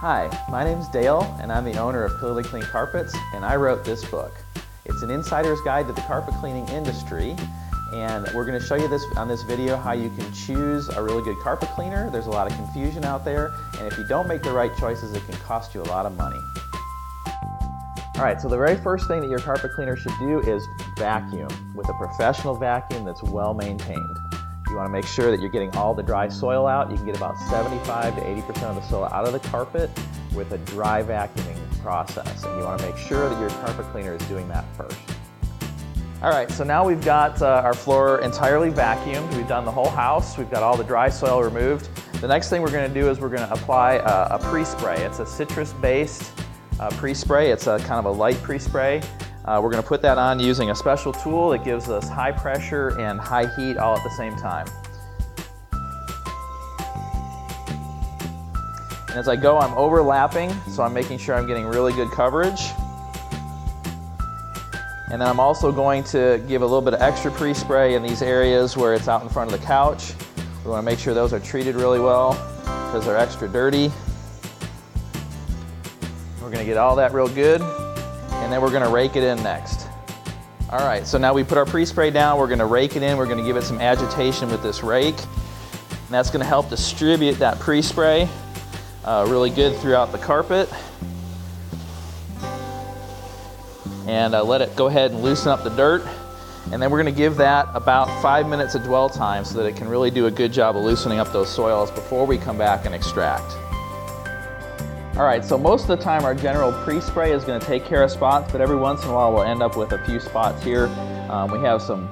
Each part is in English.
Hi, my name's Dale, and I'm the owner of Pillarly Clean Carpets, and I wrote this book. It's an insider's guide to the carpet cleaning industry, and we're going to show you on this video how you can choose a really good carpet cleaner. There's a lot of confusion out there, and if you don't make the right choices, it can cost you a lot of money. Alright, so the very first thing that your carpet cleaner should do is vacuum with a professional vacuum that's well maintained. You want to make sure that you're getting all the dry soil out. You can get about 75 to 80% of the soil out of the carpet with a dry vacuuming process. And you want to make sure that your carpet cleaner is doing that first. Alright, so now we've got our floor entirely vacuumed. We've done the whole house. We've got all the dry soil removed. The next thing we're going to do is we're going to apply a pre-spray. It's a citrus-based pre-spray. It's a kind of a light pre-spray. We're going to put that on using a special tool that gives us high pressure and high heat all at the same time. And as I go, I'm overlapping, so I'm making sure I'm getting really good coverage. And then I'm also going to give a little bit of extra pre-spray in these areas where it's out in front of the couch. We want to make sure those are treated really well because they're extra dirty. We're going to get all that real good. And then we're going to rake it in next. Alright, so now we put our pre-spray down, we're going to rake it in, we're going to give it some agitation with this rake. And that's going to help distribute that pre-spray really good throughout the carpet. And let it go ahead and loosen up the dirt. And then we're going to give that about 5 minutes of dwell time so that it can really do a good job of loosening up those soils before we come back and extract. Alright, so most of the time our general pre-spray is going to take care of spots, but every once in a while we'll end up with a few spots here. We have some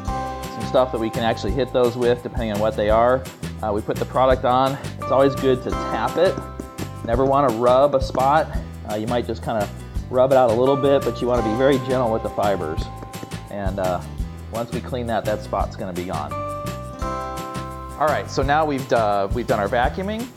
stuff that we can actually hit those with depending on what they are. We put the product on. It's always good to tap it. Never want to rub a spot. You might just kind of rub it out a little bit, but you want to be very gentle with the fibers. And once we clean that, that spot's going to be gone. Alright, so now we've done our vacuuming.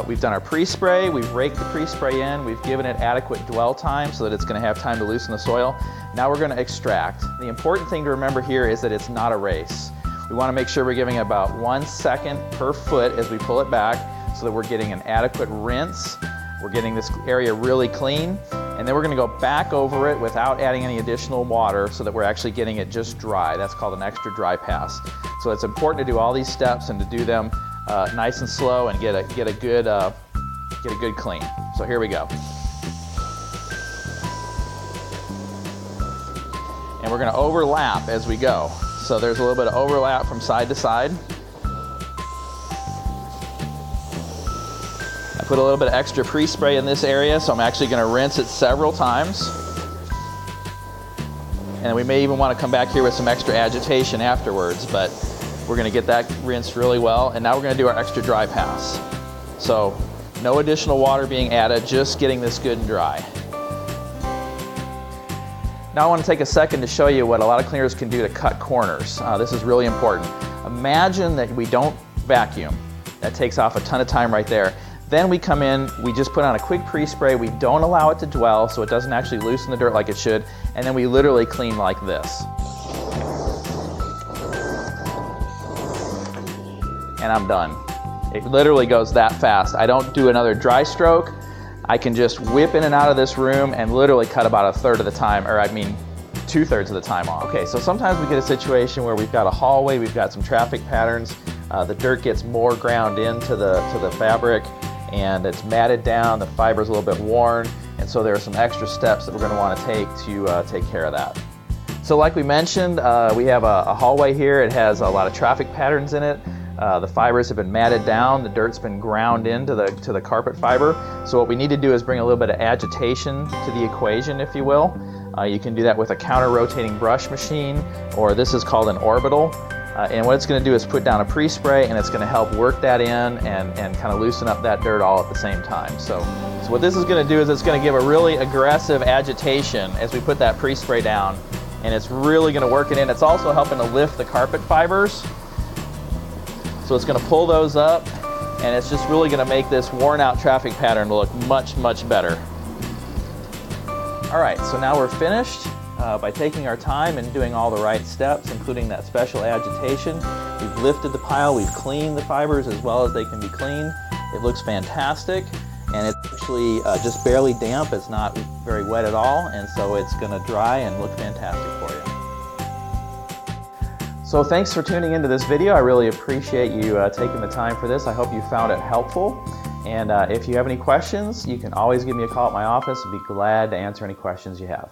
We've done our pre-spray, we've raked the pre-spray in, we've given it adequate dwell time so that it's going to have time to loosen the soil. Now we're going to extract. The important thing to remember here is that it's not a race. We want to make sure we're giving about 1 second per foot as we pull it back so that we're getting an adequate rinse. We're getting this area really clean, and then we're going to go back over it without adding any additional water so that we're actually getting it just dry. That's called an extra dry pass. So it's important to do all these steps and to do them nice and slow and get a good clean. So here we go. And we're going to overlap as we go. So there's a little bit of overlap from side to side. I put a little bit of extra pre-spray in this area, so I'm actually going to rinse it several times. And we may even want to come back here with some extra agitation afterwards, but we're going to get that rinsed really well, and now we're going to do our extra dry pass. So no additional water being added, just getting this good and dry. Now I want to take a second to show you what a lot of cleaners can do to cut corners. This is really important. Imagine that we don't vacuum. That takes off a ton of time right there. Then we come in, we just put on a quick pre-spray, we don't allow it to dwell so it doesn't actually loosen the dirt like it should, and then we literally clean like this. And I'm done. It literally goes that fast. I don't do another dry stroke. I can just whip in and out of this room and literally cut about 1/3 of the time, or I mean 2/3 of the time off. Okay, so sometimes we get a situation where we've got a hallway, we've got some traffic patterns, the dirt gets more ground into the fabric and it's matted down, the fiber's a little bit worn, and so there are some extra steps that we're going to want to take care of that. So like we mentioned, we have a hallway here. It has a lot of traffic patterns in it. The fibers have been matted down, the dirt's been ground into the carpet fiber. So what we need to do is bring a little bit of agitation to the equation, if you will. You can do that with a counter-rotating brush machine, or this is called an orbital. And what it's going to do is put down a pre-spray, and it's going to help work that in and kind of loosen up that dirt all at the same time. So what this is going to do is it's going to give a really aggressive agitation as we put that pre-spray down, and it's really going to work it in. It's also helping to lift the carpet fibers. So it's going to pull those up, and it's just really going to make this worn out traffic pattern look much, much better. Alright, so now we're finished by taking our time and doing all the right steps, including that special agitation. We've lifted the pile, we've cleaned the fibers as well as they can be cleaned. It looks fantastic. and it's actually just barely damp. It's not very wet at all, and so it's going to dry and look fantastic for you. So thanks for tuning into this video. I really appreciate you taking the time for this. I hope you found it helpful. And if you have any questions, you can always give me a call at my office. I'd be glad to answer any questions you have.